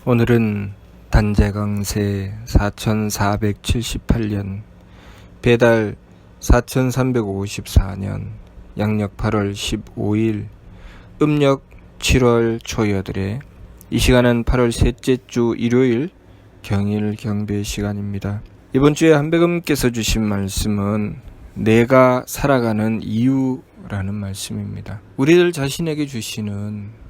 오늘은 단재강세 4478년 배달 4354년 양력 8월 15일 음력 7월 초여들의 이 시간은 8월 셋째 주 일요일 경일 경배 시간입니다. 이번 주에 한백음께서 주신 말씀은 내가 살아가는 이유라는 말씀입니다. 우리들 자신에게 주시는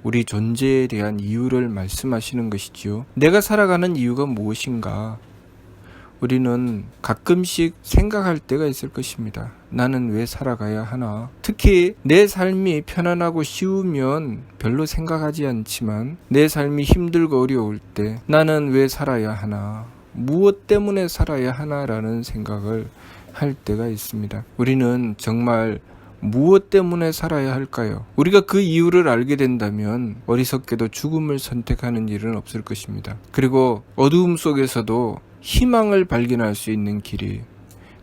우리 존재에 대한 이유를 말씀하시는 것이지요. 내가 살아가는 이유가 무엇인가? 우리는 가끔씩 생각할 때가 있을 것입니다. 나는 왜 살아가야 하나? 특히 내 삶이 편안하고 쉬우면 별로 생각하지 않지만 내 삶이 힘들고 어려울 때 나는 왜 살아야 하나? 무엇 때문에 살아야 하나라는 생각을 할 때가 있습니다. 우리는 정말 무엇 때문에 살아야 할까요? 우리가 그 이유를 알게 된다면 어리석게도 죽음을 선택하는 일은 없을 것입니다. 그리고 어두움 속에서도 희망을 발견할 수 있는 길이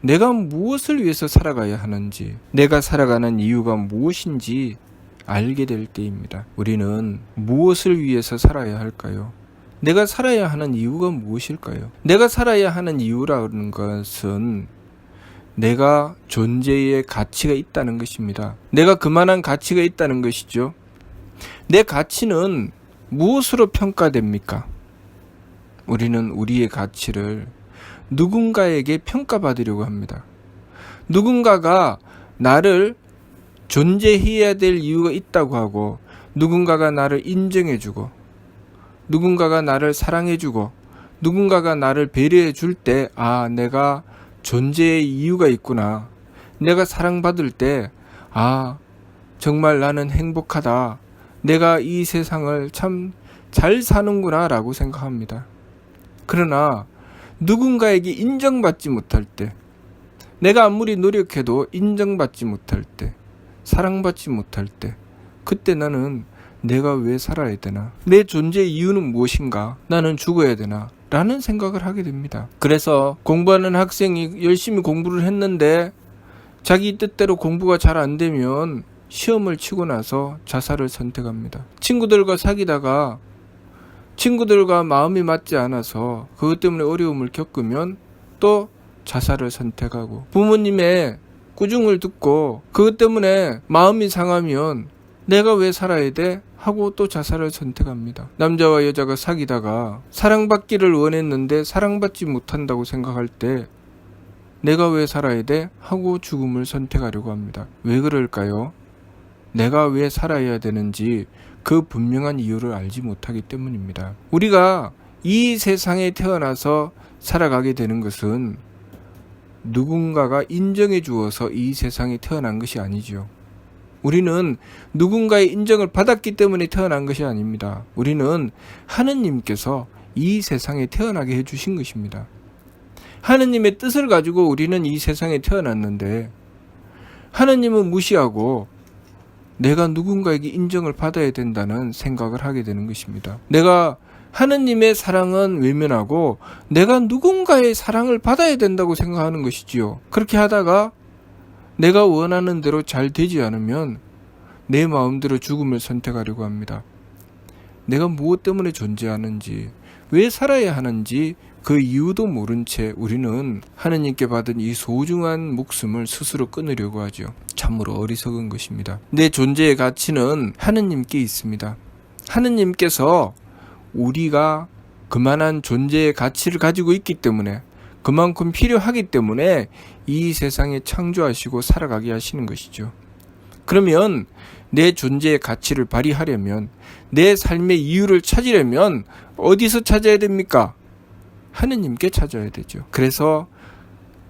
내가 무엇을 위해서 살아가야 하는지, 내가 살아가는 이유가 무엇인지 알게 될 때입니다. 우리는 무엇을 위해서 살아야 할까요? 내가 살아야 하는 이유가 무엇일까요? 내가 살아야 하는 이유라는 것은 내가 존재의 가치가 있다는 것입니다. 내가 그만한 가치가 있다는 것이죠. 내 가치는 무엇으로 평가됩니까? 우리는 우리의 가치를 누군가에게 평가받으려고 합니다. 누군가가 나를 존재해야 될 이유가 있다고 하고, 누군가가 나를 인정해주고, 누군가가 나를 사랑해주고, 누군가가 나를 배려해 줄 때, 내가 존재의 이유가 있구나. 내가 사랑받을 때, 정말 나는 행복하다. 내가 이 세상을 참 잘 사는구나 라고 생각합니다. 그러나 누군가에게 인정받지 못할 때, 내가 아무리 노력해도 인정받지 못할 때, 사랑받지 못할 때, 그때 나는 내가 왜 살아야 되나? 내 존재의 이유는 무엇인가? 나는 죽어야 되나? 라는 생각을 하게 됩니다. 그래서 공부하는 학생이 열심히 공부를 했는데 자기 뜻대로 공부가 잘 안 되면 시험을 치고 나서 자살을 선택합니다. 친구들과 사귀다가 친구들과 마음이 맞지 않아서 그것 때문에 어려움을 겪으면 또 자살을 선택하고, 부모님의 꾸중을 듣고 그것 때문에 마음이 상하면 내가 왜 살아야 돼? 하고 또 자살을 선택합니다. 남자와 여자가 사귀다가 사랑받기를 원했는데 사랑받지 못한다고 생각할 때 내가 왜 살아야 돼? 하고 죽음을 선택하려고 합니다. 왜 그럴까요? 내가 왜 살아야 되는지 그 분명한 이유를 알지 못하기 때문입니다. 우리가 이 세상에 태어나서 살아가게 되는 것은 누군가가 인정해 주어서 이 세상에 태어난 것이 아니죠. 우리는 누군가의 인정을 받았기 때문에 태어난 것이 아닙니다. 우리는 하느님께서 이 세상에 태어나게 해주신 것입니다. 하느님의 뜻을 가지고 우리는 이 세상에 태어났는데 하느님은 무시하고 내가 누군가에게 인정을 받아야 된다는 생각을 하게 되는 것입니다. 내가 하느님의 사랑은 외면하고 내가 누군가의 사랑을 받아야 된다고 생각하는 것이지요. 그렇게 하다가 내가 원하는 대로 잘 되지 않으면 내 마음대로 죽음을 선택하려고 합니다. 내가 무엇 때문에 존재하는지, 왜 살아야 하는지 그 이유도 모른 채 우리는 하느님께 받은 이 소중한 목숨을 스스로 끊으려고 하죠. 참으로 어리석은 것입니다. 내 존재의 가치는 하느님께 있습니다. 하느님께서 우리가 그만한 존재의 가치를 가지고 있기 때문에, 그만큼 필요하기 때문에 이 세상에 창조하시고 살아가게 하시는 것이죠. 그러면 내 존재의 가치를 발휘하려면, 내 삶의 이유를 찾으려면 어디서 찾아야 됩니까? 하느님께 찾아야 되죠. 그래서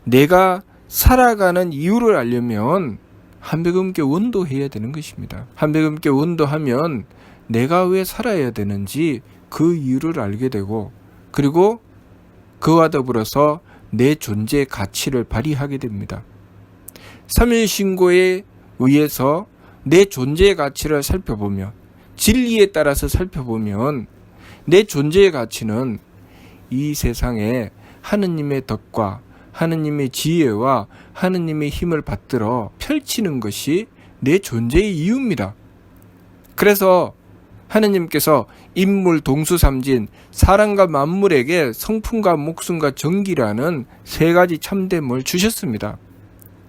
내가 살아가는 이유를 알려면 한백음께 원도해야 되는 것입니다. 한백음께 원도하면 내가 왜 살아야 되는지 그 이유를 알게 되고, 그리고 그와 더불어서 내 존재의 가치를 발휘하게 됩니다. 3일 신고에 의해서 내 존재의 가치를 살펴보면, 진리에 따라서 살펴보면 내 존재의 가치는 이 세상에 하느님의 덕과 하느님의 지혜와 하느님의 힘을 받들어 펼치는 것이 내 존재의 이유입니다. 그래서 하느님께서 인물 동수삼진 사람과 만물에게 성품과 목숨과 정기라는 세 가지 참됨을 주셨습니다.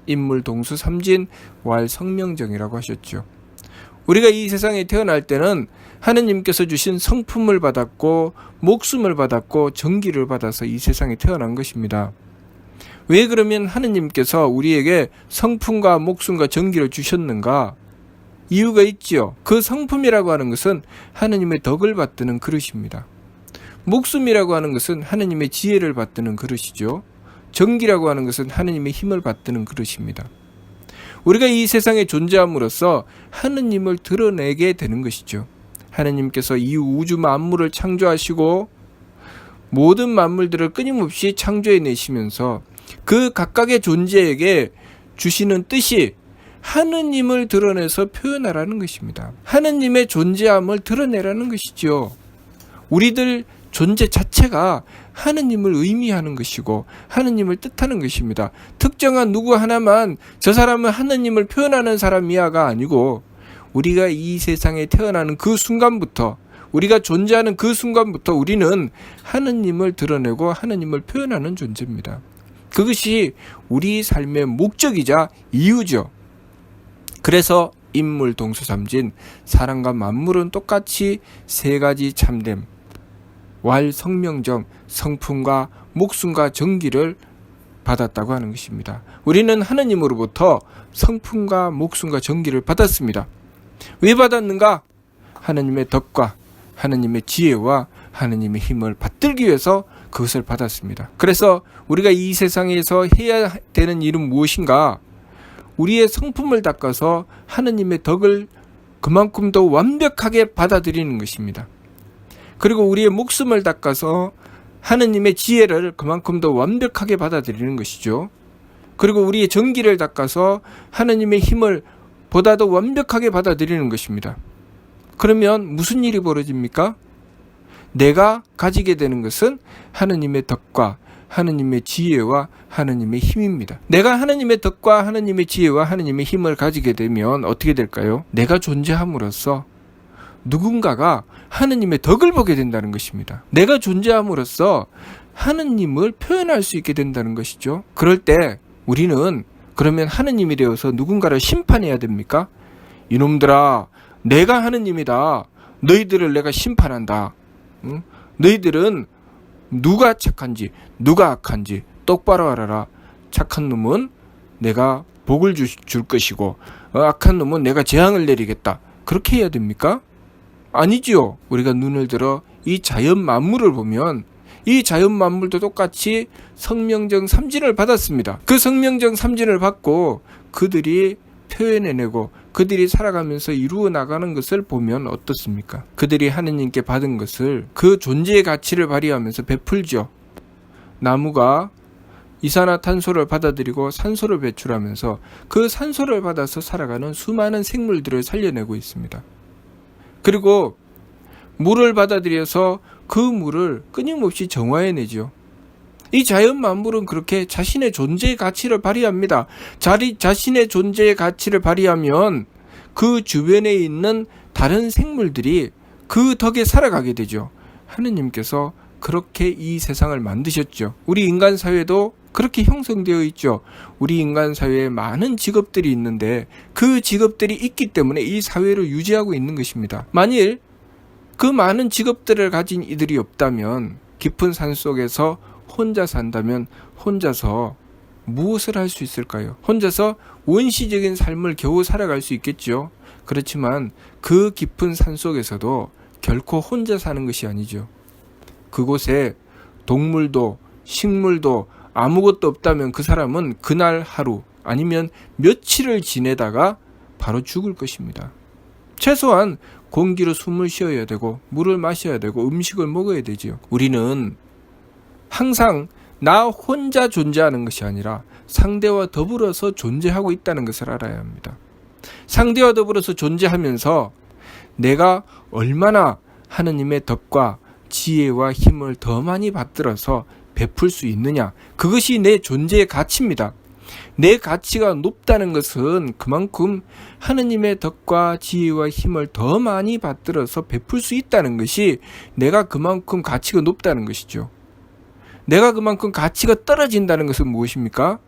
인물 동수삼진 왈 성명정이라고 하셨죠. 우리가 이 세상에 태어날 때는 하느님께서 주신 성품을 받았고 목숨을 받았고 정기를 받아서 이 세상에 태어난 것입니다. 왜 그러면 하느님께서 우리에게 성품과 목숨과 정기를 주셨는가? 이유가 있지요. 그 성품이라고 하는 것은 하느님의 덕을 받드는 그릇입니다. 목숨이라고 하는 것은 하느님의 지혜를 받드는 그릇이죠. 정기라고 하는 것은 하느님의 힘을 받드는 그릇입니다. 우리가 이 세상에 존재함으로써 하느님을 드러내게 되는 것이죠. 하느님께서 이 우주 만물을 창조하시고 모든 만물들을 끊임없이 창조해내시면서 그 각각의 존재에게 주시는 뜻이 하느님을 드러내서 표현하라는 것입니다. 하느님의 존재함을 드러내라는 것이죠. 우리들 존재 자체가 하느님을 의미하는 것이고 하느님을 뜻하는 것입니다. 특정한 누구 하나만 저 사람은 하느님을 표현하는 사람이야가 아니고 우리가 이 세상에 태어나는 그 순간부터 우리가 존재하는 그 순간부터 우리는 하느님을 드러내고 하느님을 표현하는 존재입니다. 그것이 우리 삶의 목적이자 이유죠. 그래서 인물 동수삼진 사람과 만물은 똑같이 세 가지 참됨 왈 성명정 성품과 목숨과 정기를 받았다고 하는 것입니다. 우리는 하느님으로부터 성품과 목숨과 정기를 받았습니다. 왜 받았는가? 하느님의 덕과 하느님의 지혜와 하느님의 힘을 받들기 위해서 그것을 받았습니다. 그래서 우리가 이 세상에서 해야 되는 일은 무엇인가? 우리의 성품을 닦아서 하느님의 덕을 그만큼 더 완벽하게 받아들이는 것입니다. 그리고 우리의 목숨을 닦아서 하느님의 지혜를 그만큼 더 완벽하게 받아들이는 것이죠. 그리고 우리의 정기를 닦아서 하느님의 힘을 보다 더 완벽하게 받아들이는 것입니다. 그러면 무슨 일이 벌어집니까? 내가 가지게 되는 것은 하느님의 덕과 하느님의 지혜와 하느님의 힘입니다. 내가 하느님의 덕과 하느님의 지혜와 하느님의 힘을 가지게 되면 어떻게 될까요? 내가 존재함으로써 누군가가 하느님의 덕을 보게 된다는 것입니다. 내가 존재함으로써 하느님을 표현할 수 있게 된다는 것이죠. 그럴 때 우리는 그러면 하느님이 되어서 누군가를 심판해야 됩니까? 이놈들아, 내가 하느님이다. 너희들을 내가 심판한다. 응? 너희들은 누가 착한지 누가 악한지 똑바로 알아라. 착한 놈은 내가 복을 줄 것이고 악한 놈은 내가 재앙을 내리겠다. 그렇게 해야 됩니까? 아니지요. 우리가 눈을 들어 이 자연 만물을 보면 이 자연 만물도 똑같이 성명정 삼진을 받았습니다. 그 성명정 삼진을 받고 그들이 표현해내고 그들이 살아가면서 이루어 나가는 것을 보면 어떻습니까? 그들이 하느님께 받은 것을 그 존재의 가치를 발휘하면서 베풀죠. 나무가 이산화탄소를 받아들이고 산소를 배출하면서 그 산소를 받아서 살아가는 수많은 생물들을 살려내고 있습니다. 그리고 물을 받아들여서 그 물을 끊임없이 정화해내죠. 이 자연 만물은 그렇게 자신의 존재의 가치를 발휘합니다. 자신의 존재의 가치를 발휘하면 그 주변에 있는 다른 생물들이 그 덕에 살아가게 되죠. 하느님께서 그렇게 이 세상을 만드셨죠. 우리 인간 사회도 그렇게 형성되어 있죠. 우리 인간 사회에 많은 직업들이 있는데 그 직업들이 있기 때문에 이 사회를 유지하고 있는 것입니다. 만일 그 많은 직업들을 가진 이들이 없다면 깊은 산속에서 혼자 산다면 혼자서 무엇을 할 수 있을까요? 혼자서 원시적인 삶을 겨우 살아갈 수 있겠죠. 그렇지만 그 깊은 산속에서도 결코 혼자 사는 것이 아니죠. 그곳에 동물도 식물도 아무것도 없다면 그 사람은 그날 하루 아니면 며칠을 지내다가 바로 죽을 것입니다. 최소한 공기로 숨을 쉬어야 되고 물을 마셔야 되고 음식을 먹어야 되지요. 우리는 항상 나 혼자 존재하는 것이 아니라 상대와 더불어서 존재하고 있다는 것을 알아야 합니다. 상대와 더불어서 존재하면서 내가 얼마나 하느님의 덕과 지혜와 힘을 더 많이 받들어서 베풀 수 있느냐, 그것이 내 존재의 가치입니다. 내 가치가 높다는 것은 그만큼 하느님의 덕과 지혜와 힘을 더 많이 받들어서 베풀 수 있다는 것이 내가 그만큼 가치가 높다는 것이죠. 내가 그만큼 가치가 떨어진다는 것은 무엇입니까?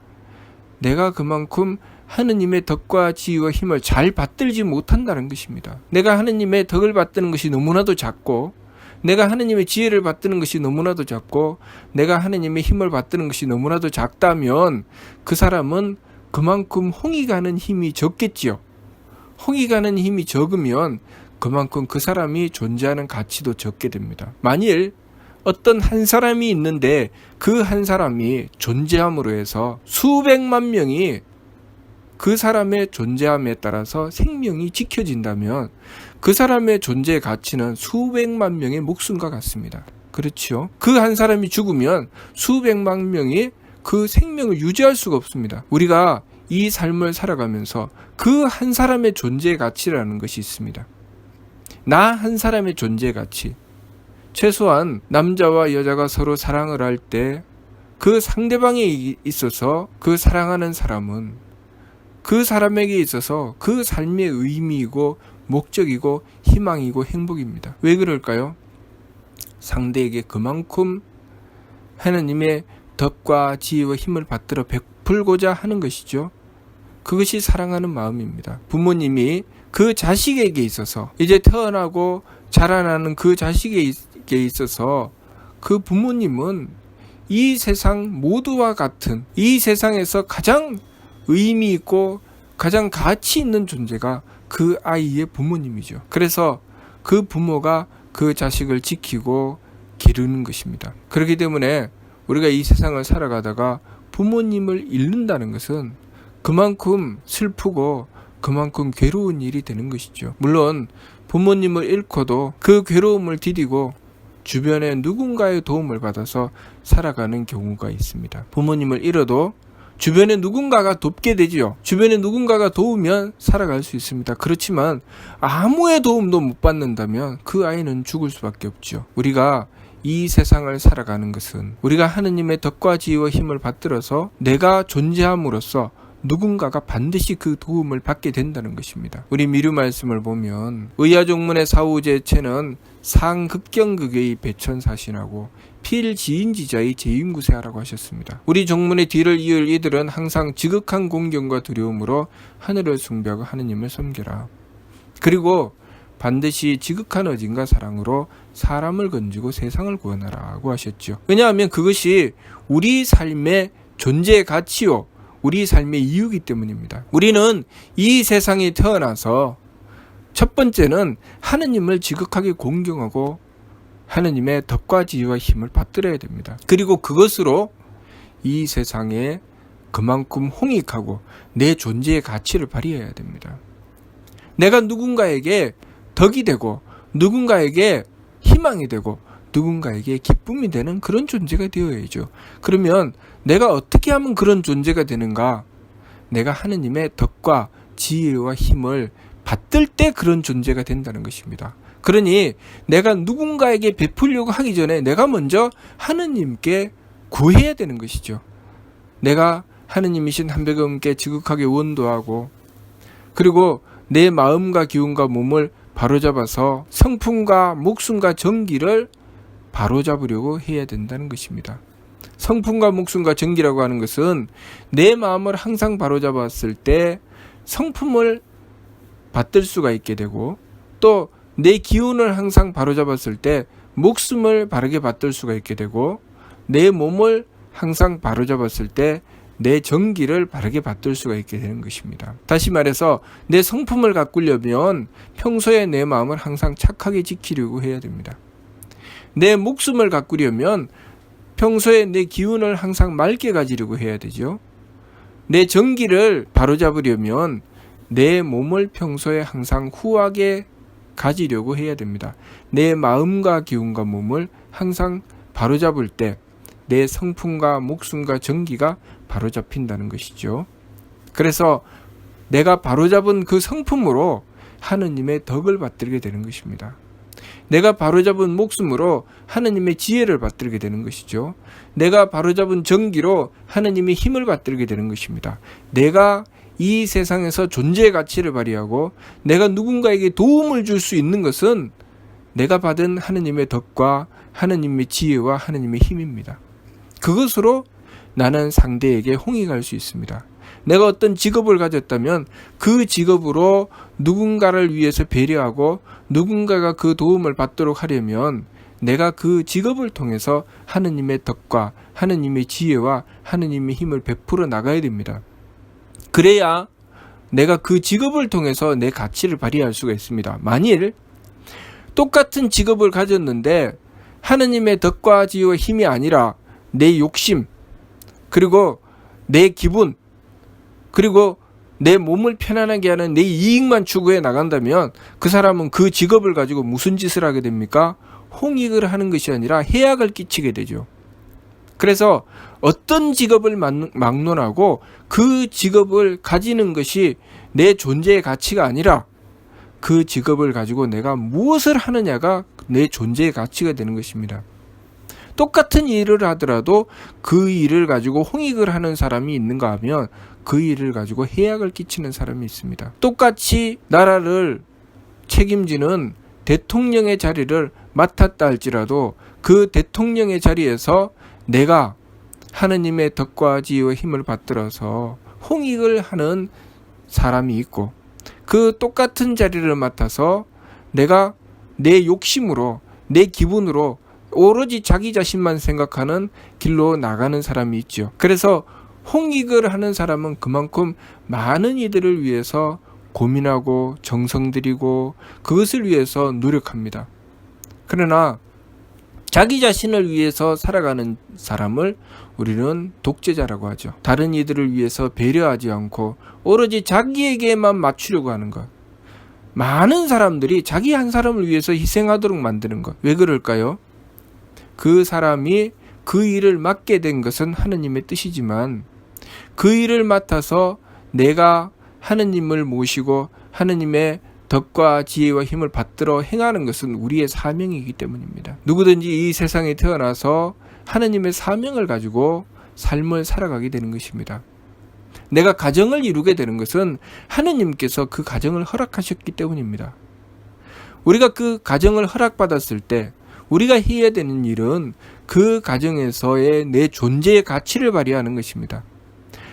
내가 그만큼 하느님의 덕과 지혜와 힘을 잘 받들지 못한다는 것입니다. 내가 하느님의 덕을 받드는 것이 너무나도 작고, 내가 하느님의 지혜를 받드는 것이 너무나도 작고, 내가 하느님의 힘을 받드는 것이 너무나도 작다면 그 사람은 그만큼 홍이 가는 힘이 적겠지요. 홍이 가는 힘이 적으면 그만큼 그 사람이 존재하는 가치도 적게 됩니다. 만일 어떤 한 사람이 있는데 그 한 사람이 존재함으로 해서 수백만 명이 그 사람의 존재함에 따라서 생명이 지켜진다면 그 사람의 존재의 가치는 수백만 명의 목숨과 같습니다. 그렇죠? 그 한 사람이 죽으면 수백만 명이 그 생명을 유지할 수가 없습니다. 우리가 이 삶을 살아가면서 그 한 사람의 존재의 가치라는 것이 있습니다. 나 한 사람의 존재의 가치. 최소한 남자와 여자가 서로 사랑을 할 때 그 상대방에 있어서 그 사랑하는 사람은 그 사람에게 있어서 그 삶의 의미이고 목적이고 희망이고 행복입니다. 왜 그럴까요? 상대에게 그만큼 하나님의 덕과 지혜와 힘을 받들어 베풀고자 하는 것이죠. 그것이 사랑하는 마음입니다. 부모님이 그 자식에게 있어서, 이제 태어나고 자라나는 그 자식에게 있어서 그 부모님은 이 세상 모두와 같은, 이 세상에서 가장 의미 있고 가장 가치 있는 존재가 그 아이의 부모님이죠. 그래서 그 부모가 그 자식을 지키고 기르는 것입니다. 그렇기 때문에 우리가 이 세상을 살아가다가 부모님을 잃는다는 것은 그만큼 슬프고 그만큼 괴로운 일이 되는 것이죠. 물론 부모님을 잃고도 그 괴로움을 디디고 주변에 누군가의 도움을 받아서 살아가는 경우가 있습니다. 부모님을 잃어도 주변에 누군가가 돕게 되지요. 주변에 누군가가 도우면 살아갈 수 있습니다. 그렇지만 아무의 도움도 못 받는다면 그 아이는 죽을 수밖에 없죠. 우리가 이 세상을 살아가는 것은 우리가 하느님의 덕과 지혜와 힘을 받들어서 내가 존재함으로써 누군가가 반드시 그 도움을 받게 된다는 것입니다. 우리 미류 말씀을 보면 의아종문의 사후제체는 상극경극의 배천사신하고 필지인지자의 재임구세하라고 하셨습니다. 우리 종문의 뒤를 이을 이들은 항상 지극한 공경과 두려움으로 하늘을 숭배하고 하느님을 섬겨라. 그리고 반드시 지극한 의진과 사랑으로 사람을 건지고 세상을 구원하라고 하셨죠. 왜냐하면 그것이 우리 삶의 존재의 가치요, 우리 삶의 이유이기 때문입니다. 우리는 이 세상에 태어나서 첫 번째는 하느님을 지극하게 공경하고 하느님의 덕과 지혜와 힘을 받들어야 됩니다. 그리고 그것으로 이 세상에 그만큼 홍익하고 내 존재의 가치를 발휘해야 됩니다. 내가 누군가에게 덕이 되고 누군가에게 희망이 되고 누군가에게 기쁨이 되는 그런 존재가 되어야죠. 그러면 내가 어떻게 하면 그런 존재가 되는가? 내가 하느님의 덕과 지혜와 힘을 받들 때 그런 존재가 된다는 것입니다. 그러니 내가 누군가에게 베풀려고 하기 전에 내가 먼저 하느님께 구해야 되는 것이죠. 내가 하느님이신 한백음께 지극하게 원도하고 그리고 내 마음과 기운과 몸을 바로잡아서 성품과 목숨과 정기를 바로잡으려고 해야 된다는 것입니다. 성품과 목숨과 정기라고 하는 것은 내 마음을 항상 바로잡았을 때 성품을 받들 수가 있게 되고 또 내 기운을 항상 바로잡았을 때 목숨을 바르게 받들 수가 있게 되고 내 몸을 항상 바로잡았을 때 내 정기를 바르게 받들 수가 있게 되는 것입니다. 다시 말해서 내 성품을 가꾸려면 평소에 내 마음을 항상 착하게 지키려고 해야 됩니다. 내 목숨을 가꾸려면 평소에 내 기운을 항상 맑게 가지려고 해야 되죠. 내 정기를 바로잡으려면 내 몸을 평소에 항상 후하게 가지려고 해야 됩니다. 내 마음과 기운과 몸을 항상 바로잡을 때 내 성품과 목숨과 정기가 바로잡힌다는 것이죠. 그래서 내가 바로잡은 그 성품으로 하느님의 덕을 받들게 되는 것입니다. 내가 바로잡은 목숨으로 하느님의 지혜를 받들게 되는 것이죠. 내가 바로잡은 정기로 하느님의 힘을 받들게 되는 것입니다. 내가 이 세상에서 존재의 가치를 발휘하고 내가 누군가에게 도움을 줄 수 있는 것은 내가 받은 하느님의 덕과 하느님의 지혜와 하느님의 힘입니다. 그것으로 나는 상대에게 홍익할 수 있습니다. 내가 어떤 직업을 가졌다면 그 직업으로 누군가를 위해서 배려하고 누군가가 그 도움을 받도록 하려면 내가 그 직업을 통해서 하느님의 덕과 하느님의 지혜와 하느님의 힘을 베풀어 나가야 됩니다. 그래야 내가 그 직업을 통해서 내 가치를 발휘할 수가 있습니다. 만일 똑같은 직업을 가졌는데 하느님의 덕과 지혜와 힘이 아니라 내 욕심, 그리고 내 기분, 그리고 내 몸을 편안하게 하는 내 이익만 추구해 나간다면 그 사람은 그 직업을 가지고 무슨 짓을 하게 됩니까? 홍익을 하는 것이 아니라 해악을 끼치게 되죠. 그래서 어떤 직업을 막론하고 그 직업을 가지는 것이 내 존재의 가치가 아니라 그 직업을 가지고 내가 무엇을 하느냐가 내 존재의 가치가 되는 것입니다. 똑같은 일을 하더라도 그 일을 가지고 홍익을 하는 사람이 있는가 하면 그 일을 가지고 해악을 끼치는 사람이 있습니다. 똑같이 나라를 책임지는 대통령의 자리를 맡았다 할지라도 그 대통령의 자리에서 내가 하느님의 덕과 지혜와 힘을 받들어서 홍익을 하는 사람이 있고 그 똑같은 자리를 맡아서 내가 내 욕심으로 내 기분으로 오로지 자기 자신만 생각하는 길로 나가는 사람이 있죠. 그래서 홍익을 하는 사람은 그만큼 많은 이들을 위해서 고민하고 정성 들이고 그것을 위해서 노력합니다. 그러나 자기 자신을 위해서 살아가는 사람을 우리는 독재자라고 하죠. 다른 이들을 위해서 배려하지 않고 오로지 자기에게만 맞추려고 하는 것. 많은 사람들이 자기 한 사람을 위해서 희생하도록 만드는 것. 왜 그럴까요? 그 사람이 그 일을 맡게 된 것은 하느님의 뜻이지만 그 일을 맡아서 내가 하느님을 모시고 하느님의 덕과 지혜와 힘을 받들어 행하는 것은 우리의 사명이기 때문입니다. 누구든지 이 세상에 태어나서 하느님의 사명을 가지고 삶을 살아가게 되는 것입니다. 내가 가정을 이루게 되는 것은 하느님께서 그 가정을 허락하셨기 때문입니다. 우리가 그 가정을 허락받았을 때 우리가 해야 되는 일은 그 가정에서의 내 존재의 가치를 발휘하는 것입니다.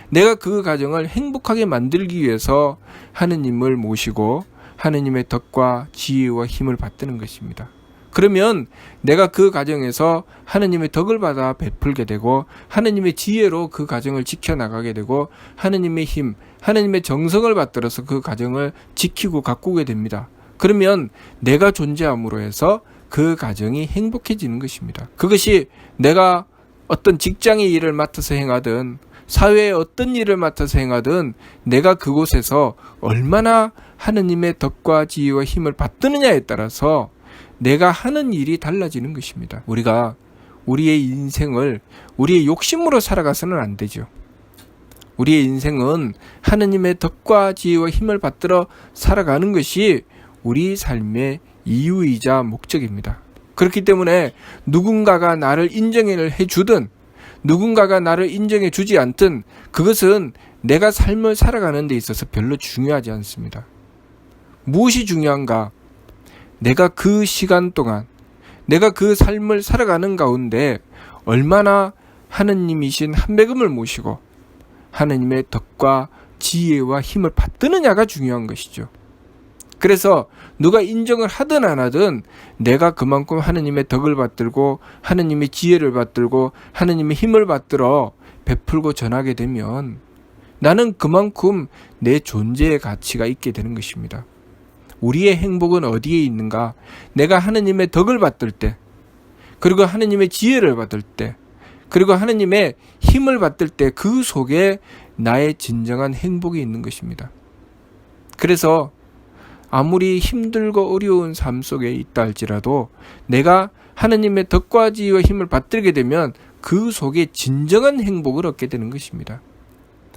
내가 그 가정을 행복하게 만들기 위해서 하느님을 모시고 하느님의 덕과 지혜와 힘을 받드는 것입니다. 그러면 내가 그 가정에서 하느님의 덕을 받아 베풀게 되고 하느님의 지혜로 그 가정을 지켜나가게 되고 하느님의 힘, 하느님의 정성을 받들어서 그 가정을 지키고 가꾸게 됩니다. 그러면 내가 존재함으로 해서 그 가정이 행복해지는 것입니다. 그것이 내가 어떤 직장의 일을 맡아서 행하든 사회의 어떤 일을 맡아서 행하든 내가 그곳에서 얼마나 하느님의 덕과 지혜와 힘을 받드느냐에 따라서 내가 하는 일이 달라지는 것입니다. 우리가 우리의 인생을 우리의 욕심으로 살아가서는 안 되죠. 우리의 인생은 하느님의 덕과 지혜와 힘을 받들어 살아가는 것이 우리 삶의 이유이자 목적입니다. 그렇기 때문에 누군가가 나를 인정을 해주든 누군가가 나를 인정해 주지 않든 그것은 내가 삶을 살아가는 데 있어서 별로 중요하지 않습니다. 무엇이 중요한가? 내가 그 시간 동안 내가 그 삶을 살아가는 가운데 얼마나 하느님이신 한배금을 모시고 하느님의 덕과 지혜와 힘을 받드느냐가 중요한 것이죠. 그래서 누가 인정을 하든 안 하든 내가 그만큼 하느님의 덕을 받들고 하느님의 지혜를 받들고 하느님의 힘을 받들어 베풀고 전하게 되면 나는 그만큼 내 존재의 가치가 있게 되는 것입니다. 우리의 행복은 어디에 있는가? 내가 하느님의 덕을 받들 때, 그리고 하느님의 지혜를 받을 때, 그리고 하느님의 힘을 받들 때 그 속에 나의 진정한 행복이 있는 것입니다. 그래서 아무리 힘들고 어려운 삶 속에 있다 할지라도 내가 하느님의 덕과 지혜와 힘을 받들게 되면 그 속에 진정한 행복을 얻게 되는 것입니다.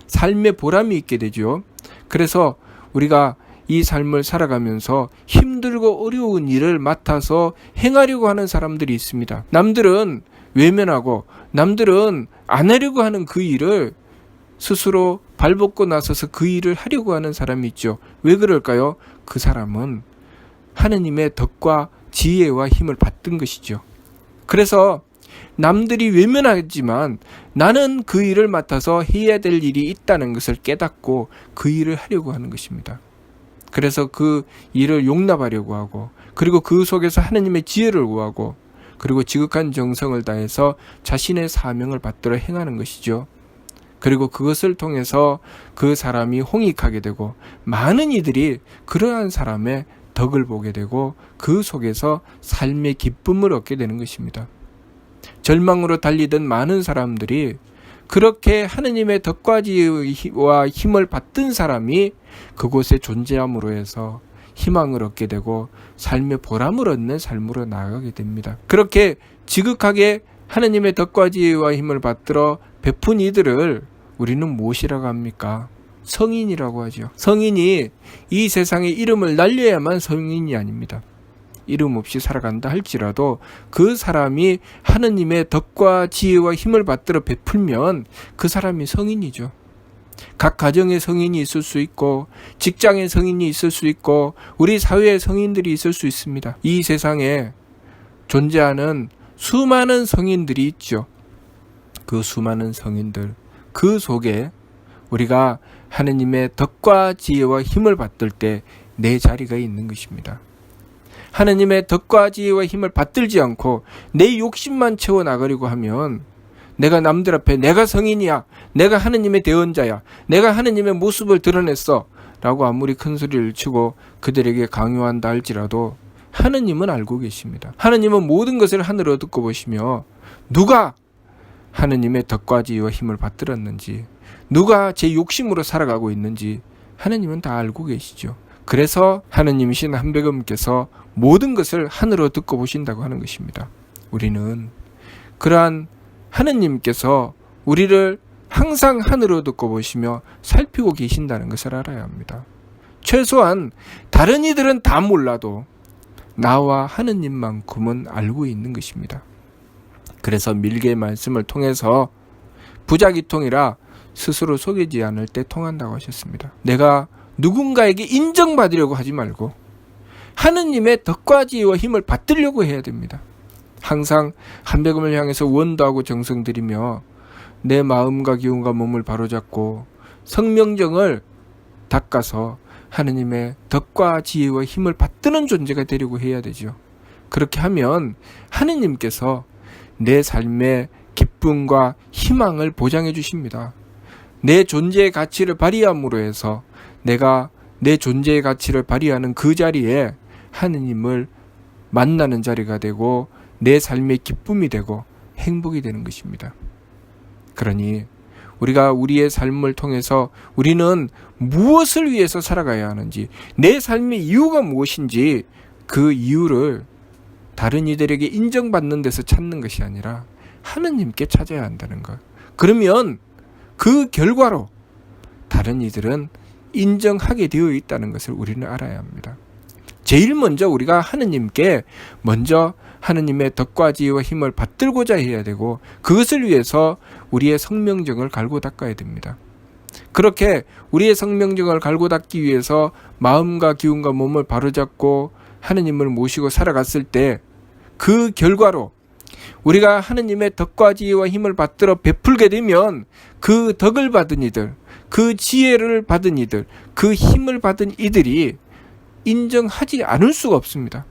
삶의 보람이 있게 되죠. 그래서 우리가 이 삶을 살아가면서 힘들고 어려운 일을 맡아서 행하려고 하는 사람들이 있습니다. 남들은 외면하고 남들은 안 하려고 하는 그 일을 스스로 발벗고 나서서 그 일을 하려고 하는 사람이 있죠. 왜 그럴까요? 그 사람은 하느님의 덕과 지혜와 힘을 받던 것이죠. 그래서 남들이 외면하지만 나는 그 일을 맡아서 해야 될 일이 있다는 것을 깨닫고 그 일을 하려고 하는 것입니다. 그래서 그 일을 용납하려고 하고, 그리고 그 속에서 하느님의 지혜를 구하고, 그리고 지극한 정성을 다해서 자신의 사명을 받들어 행하는 것이죠. 그리고 그것을 통해서 그 사람이 홍익하게 되고 많은 이들이 그러한 사람의 덕을 보게 되고 그 속에서 삶의 기쁨을 얻게 되는 것입니다. 절망으로 달리던 많은 사람들이 그렇게 하느님의 덕과 지혜와 힘을 받던 사람이 그곳에 존재함으로 해서 희망을 얻게 되고 삶의 보람을 얻는 삶으로 나아가게 됩니다. 그렇게 지극하게 하느님의 덕과 지혜와 힘을 받들어 베푼 이들을 우리는 무엇이라고 합니까? 성인이라고 하죠. 성인이 이 세상에 이름을 날려야만 성인이 아닙니다. 이름 없이 살아간다 할지라도 그 사람이 하느님의 덕과 지혜와 힘을 받들어 베풀면 그 사람이 성인이죠. 각 가정의 성인이 있을 수 있고 직장의 성인이 있을 수 있고 우리 사회의 성인들이 있을 수 있습니다. 이 세상에 존재하는 수많은 성인들이 있죠. 그 수많은 성인들, 그 속에 우리가 하느님의 덕과 지혜와 힘을 받들 때 내 자리가 있는 것입니다. 하느님의 덕과 지혜와 힘을 받들지 않고 내 욕심만 채워나가려고 하면 내가 남들 앞에 내가 성인이야, 내가 하느님의 대언자야, 내가 하느님의 모습을 드러냈어 라고 아무리 큰 소리를 치고 그들에게 강요한다 할지라도 하느님은 알고 계십니다. 하느님은 모든 것을 하늘로 듣고 보시며 누가 하느님의 덕과 지혜와 힘을 받들었는지, 누가 제 욕심으로 살아가고 있는지 하느님은 다 알고 계시죠. 그래서 하느님이신 한백음께서 모든 것을 하늘로 듣고 보신다고 하는 것입니다. 우리는 그러한 하느님께서 우리를 항상 하늘로 듣고 보시며 살피고 계신다는 것을 알아야 합니다. 최소한 다른 이들은 다 몰라도 나와 하느님만큼은 알고 있는 것입니다. 그래서 밀개의 말씀을 통해서 부자기통이라 스스로 속이지 않을 때 통한다고 하셨습니다. 내가 누군가에게 인정받으려고 하지 말고 하느님의 덕과 지혜와 힘을 받들려고 해야 됩니다. 항상 한백음을 향해서 원도하고 정성 들이며 내 마음과 기운과 몸을 바로잡고 성명정을 닦아서 하느님의 덕과 지혜와 힘을 받드는 존재가 되려고 해야 되죠. 그렇게 하면 하느님께서 내 삶의 기쁨과 희망을 보장해 주십니다. 내 존재의 가치를 발휘함으로 해서 내가 내 존재의 가치를 발휘하는 그 자리에 하느님을 만나는 자리가 되고 내 삶의 기쁨이 되고 행복이 되는 것입니다. 그러니 우리가 우리의 삶을 통해서 우리는 무엇을 위해서 살아가야 하는지, 내 삶의 이유가 무엇인지 그 이유를 다른 이들에게 인정받는 데서 찾는 것이 아니라 하느님께 찾아야 한다는 것. 그러면 그 결과로 다른 이들은 인정하게 되어 있다는 것을 우리는 알아야 합니다. 제일 먼저 우리가 하느님께 먼저 하느님의 덕과 지혜와 힘을 받들고자 해야 되고 그것을 위해서 우리의 성명정을 갈고 닦아야 됩니다. 그렇게 우리의 성명정을 갈고 닦기 위해서 마음과 기운과 몸을 바로잡고 하느님을 모시고 살아갔을 때 그 결과로 우리가 하느님의 덕과 지혜와 힘을 받들어 베풀게 되면 그 덕을 받은 이들, 그 지혜를 받은 이들, 그 힘을 받은 이들이 인정하지 않을 수가 없습니다.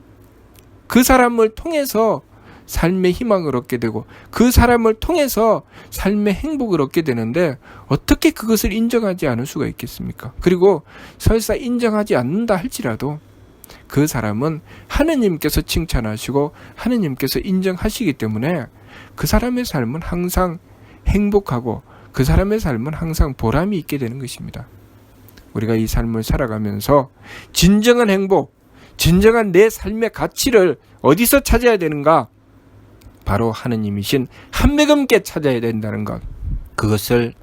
그 사람을 통해서 삶의 희망을 얻게 되고 그 사람을 통해서 삶의 행복을 얻게 되는데 어떻게 그것을 인정하지 않을 수가 있겠습니까? 그리고 설사 인정하지 않는다 할지라도 그 사람은 하느님께서 칭찬하시고 하느님께서 인정하시기 때문에 그 사람의 삶은 항상 행복하고 그 사람의 삶은 항상 보람이 있게 되는 것입니다. 우리가 이 삶을 살아가면서 진정한 행복, 진정한 내 삶의 가치를 어디서 찾아야 되는가? 바로 하느님이신 한백음께 찾아야 된다는 것. 그것을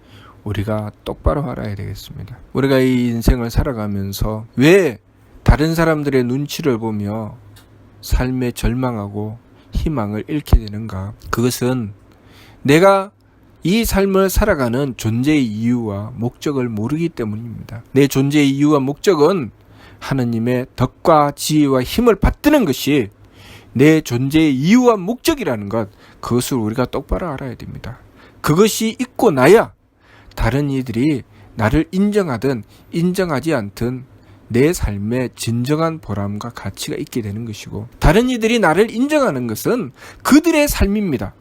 우리가 똑바로 알아야 되겠습니다. 우리가 이 인생을 살아가면서 왜 다른 사람들의 눈치를 보며 삶에 절망하고 희망을 잃게 되는가? 그것은 내가 이 삶을 살아가는 존재의 이유와 목적을 모르기 때문입니다. 내 존재의 이유와 목적은 하느님의 덕과 지혜와 힘을 받드는 것이 내 존재의 이유와 목적이라는 것, 그것을 우리가 똑바로 알아야 됩니다. 그것이 있고 나야 다른 이들이 나를 인정하든 인정하지 않든 내 삶에 진정한 보람과 가치가 있게 되는 것이고, 다른 이들이 나를 인정하는 것은 그들의 삶입니다.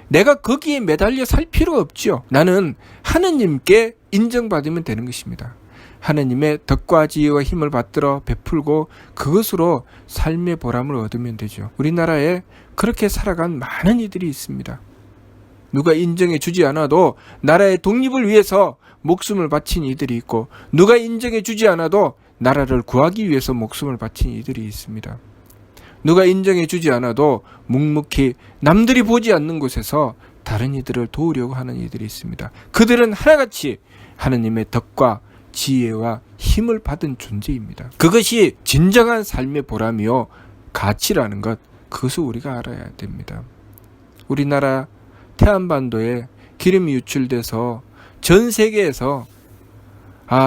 내가 거기에 매달려 살 필요가 없죠. 나는 하느님께 인정받으면 되는 것입니다. 하느님의 덕과 지혜와 힘을 받들어 베풀고 그것으로 삶의 보람을 얻으면 되죠. 우리나라에 그렇게 살아간 많은 이들이 있습니다. 누가 인정해 주지 않아도 나라의 독립을 위해서 목숨을 바친 이들이 있고, 누가 인정해 주지 않아도 나라를 구하기 위해서 목숨을 바친 이들이 있습니다. 누가 인정해 주지 않아도 묵묵히 남들이 보지 않는 곳에서 다른 이들을 도우려고 하는 이들이 있습니다. 그들은 하나같이 하느님의 덕과 지혜와 힘을 받은 존재입니다. 그것이 진정한 삶의 보람이요 가치라는 것, 그것을 우리가 알아야 됩니다. 우리나라 태안반도에 기름이 유출돼서 전 세계에서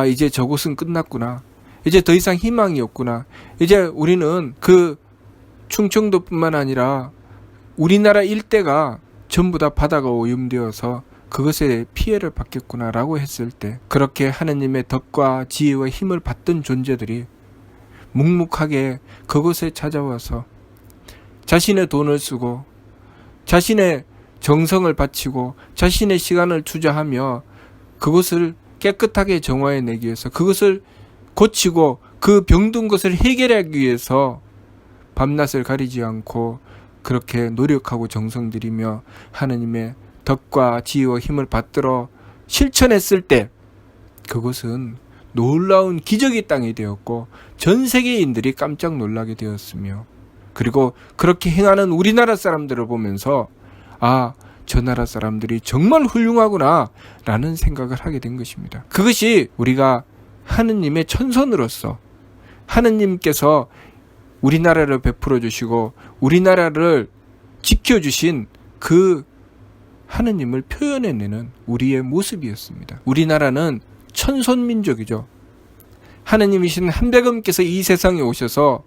이제 저곳은 끝났구나, 이제 더 이상 희망이 없구나, 이제 우리는 그 충청도뿐만 아니라 우리나라 일대가 전부 다 바다가 오염되어서 그것에 피해를 받겠구나라고 했을 때, 그렇게 하느님의 덕과 지혜와 힘을 받던 존재들이 묵묵하게 그곳에 찾아와서 자신의 돈을 쓰고 자신의 정성을 바치고 자신의 시간을 투자하며 그것을 깨끗하게 정화해내기 위해서, 그것을 고치고 그 병든 것을 해결하기 위해서 밤낮을 가리지 않고 그렇게 노력하고 정성 들이며 하느님의 덕과 지혜와 힘을 받들어 실천했을 때, 그것은 놀라운 기적의 땅이 되었고 전 세계인들이 깜짝 놀라게 되었으며, 그리고 그렇게 행하는 우리나라 사람들을 보면서 저 나라 사람들이 정말 훌륭하구나 라는 생각을 하게 된 것입니다. 그것이 우리가 하느님의 천선으로서 하느님께서 우리나라를 베풀어 주시고 우리나라를 지켜주신 그 하느님을 표현해내는 우리의 모습이었습니다. 우리나라는 천손민족이죠. 하느님이신 한백음께서 이 세상에 오셔서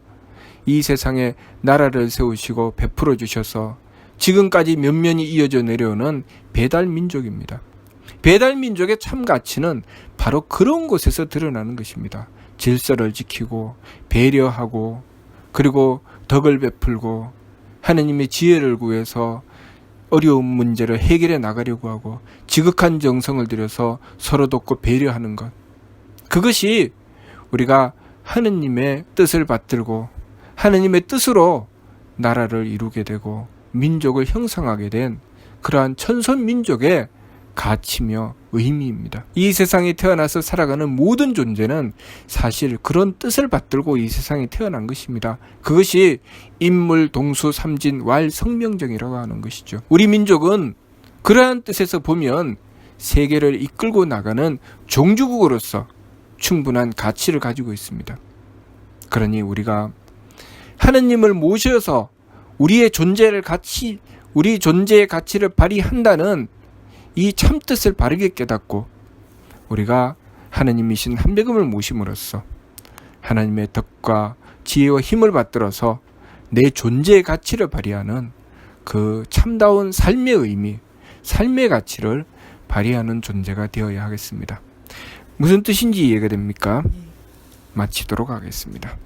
이 세상에 나라를 세우시고 베풀어 주셔서 지금까지 면면이 이어져 내려오는 배달민족입니다. 배달민족의 참 가치는 바로 그런 곳에서 드러나는 것입니다. 질서를 지키고 배려하고, 그리고 덕을 베풀고 하느님의 지혜를 구해서 어려운 문제를 해결해 나가려고 하고 지극한 정성을 들여서 서로 돕고 배려하는 것, 그것이 우리가 하느님의 뜻을 받들고 하느님의 뜻으로 나라를 이루게 되고 민족을 형성하게 된 그러한 천손민족의 가치며 의미입니다. 이 세상에 태어나서 살아가는 모든 존재는 사실 그런 뜻을 받들고 이 세상에 태어난 것입니다. 그것이 인물, 동수, 삼진, 왈, 성명정이라고 하는 것이죠. 우리 민족은 그러한 뜻에서 보면 세계를 이끌고 나가는 종주국으로서 충분한 가치를 가지고 있습니다. 그러니 우리가 하느님을 모셔서 우리 존재의 가치를 발휘한다는 이 참뜻을 바르게 깨닫고 우리가 하느님이신 한백음을 모심으로써 하나님의 덕과 지혜와 힘을 받들어서 내 존재의 가치를 발휘하는 그 참다운 삶의 의미, 삶의 가치를 발휘하는 존재가 되어야 하겠습니다. 무슨 뜻인지 이해가 됩니까? 마치도록 하겠습니다.